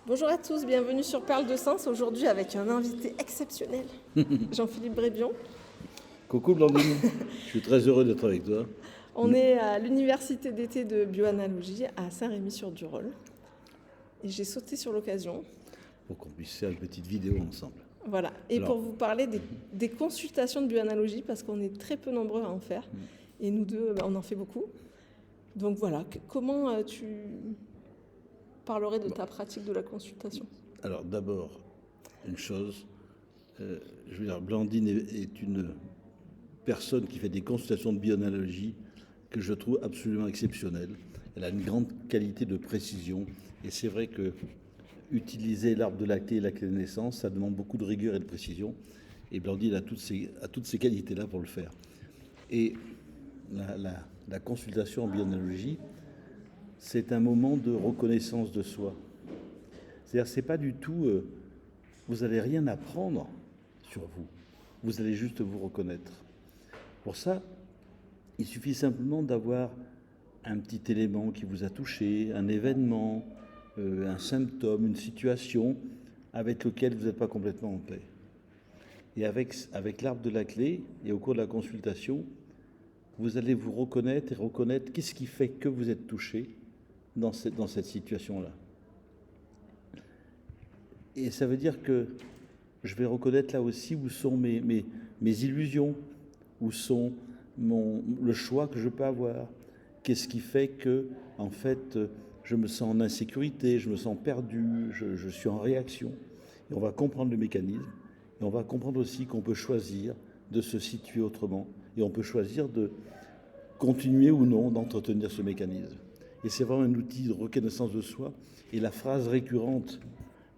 Bonjour à tous, bienvenue sur Perles de Sens, aujourd'hui avec un invité exceptionnel, Jean-Philippe Brébion. Coucou Blandine, je suis très heureux d'être avec toi. On est à l'université d'été de bioanalogie à Saint-Rémy-sur-Durolle. Et j'ai sauté sur l'occasion. Pour qu'on puisse faire une petite vidéo ensemble. Voilà, et pour vous parler des consultations de bioanalogie, parce qu'on est très peu nombreux à en faire. Et nous deux, on en fait beaucoup. Donc voilà, comment tu parlerais de ta pratique de la consultation? Alors d'abord, une chose, je veux dire, Blandine est une personne qui fait des consultations de bioanalogie que je trouve absolument exceptionnelle. Elle a une grande qualité de précision et c'est vrai que utiliser l'arbre de la clé et la clé de naissance, ça demande beaucoup de rigueur et de précision et Blandine a toutes ces qualités-là pour le faire. Et la consultation en bioanalogie, c'est un moment de reconnaissance de soi. C'est-à-dire, c'est pas du tout, vous n'allez rien apprendre sur vous, vous allez juste vous reconnaître. Pour ça, il suffit simplement d'avoir un petit élément qui vous a touché, un événement, un symptôme, une situation avec lequel vous n'êtes pas complètement en paix. Et avec l'arbre de la clé, et au cours de la consultation, vous allez vous reconnaître et reconnaître qu'est-ce qui fait que vous êtes touché dans cette situation-là. Et ça veut dire que je vais reconnaître là aussi où sont mes illusions, où sont le choix que je peux avoir. Qu'est-ce qui fait que, en fait, je me sens en insécurité, je me sens perdu, je suis en réaction. Et on va comprendre le mécanisme. Et on va comprendre aussi qu'on peut choisir de se situer autrement. Et on peut choisir de continuer ou non d'entretenir ce mécanisme. Et c'est vraiment un outil de reconnaissance de soi. Et la phrase récurrente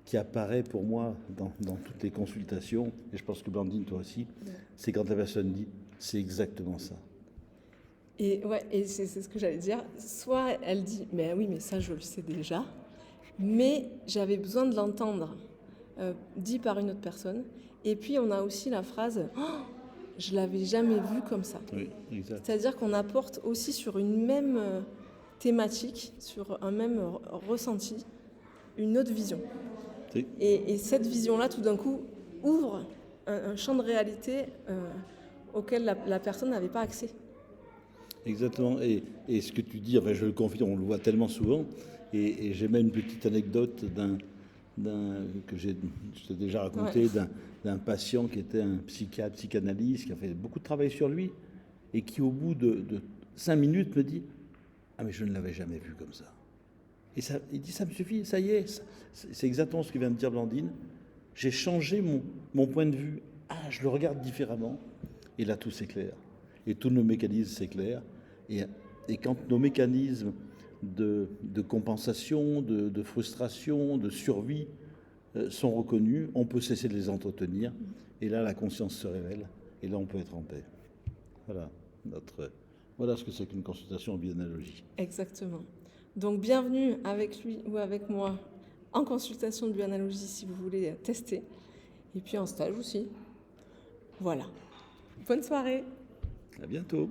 qui apparaît pour moi dans toutes les consultations, et je pense que Blandine, toi aussi, c'est quand la personne dit « c'est exactement ça ». Et ouais, et c'est ce que j'allais dire. Soit elle dit « mais oui, mais ça je le sais déjà », mais j'avais besoin de l'entendre dit par une autre personne. Et puis on a aussi la phrase « oh, je l'avais jamais vu comme ça ». Oui, exact. C'est-à-dire qu'on apporte aussi sur une même thématique, sur un même ressenti, une autre vision. Oui. Et cette vision-là, tout d'un coup, ouvre un champ de réalité auquel la personne n'avait pas accès. Exactement. Et ce que tu dis, enfin, je le confie, on le voit tellement souvent. Et j'ai même une petite anecdote que je t'ai déjà raconté, ouais, d'un patient qui était un psychiatre, psychanalyste, qui a fait beaucoup de travail sur lui, et qui, au bout de 5 minutes, me dit « Ah, mais je ne l'avais jamais vu comme ça. » Et ça, il dit « Ça me suffit, ça y est. » C'est exactement ce que vient de dire Blandine. J'ai changé mon point de vue. Ah, je le regarde différemment. Et là, tout s'éclaire. Et tous nos mécanismes s'éclairent. Et quand nos mécanismes de compensation, de frustration, de survie sont reconnus, on peut cesser de les entretenir. Et là, la conscience se révèle. Et là, on peut être en paix. Voilà ce que c'est qu'une consultation en bioanalogie. Exactement. Donc, bienvenue avec lui ou avec moi en consultation de bioanalogie si vous voulez tester. Et puis en stage aussi. Voilà. Bonne soirée. À bientôt.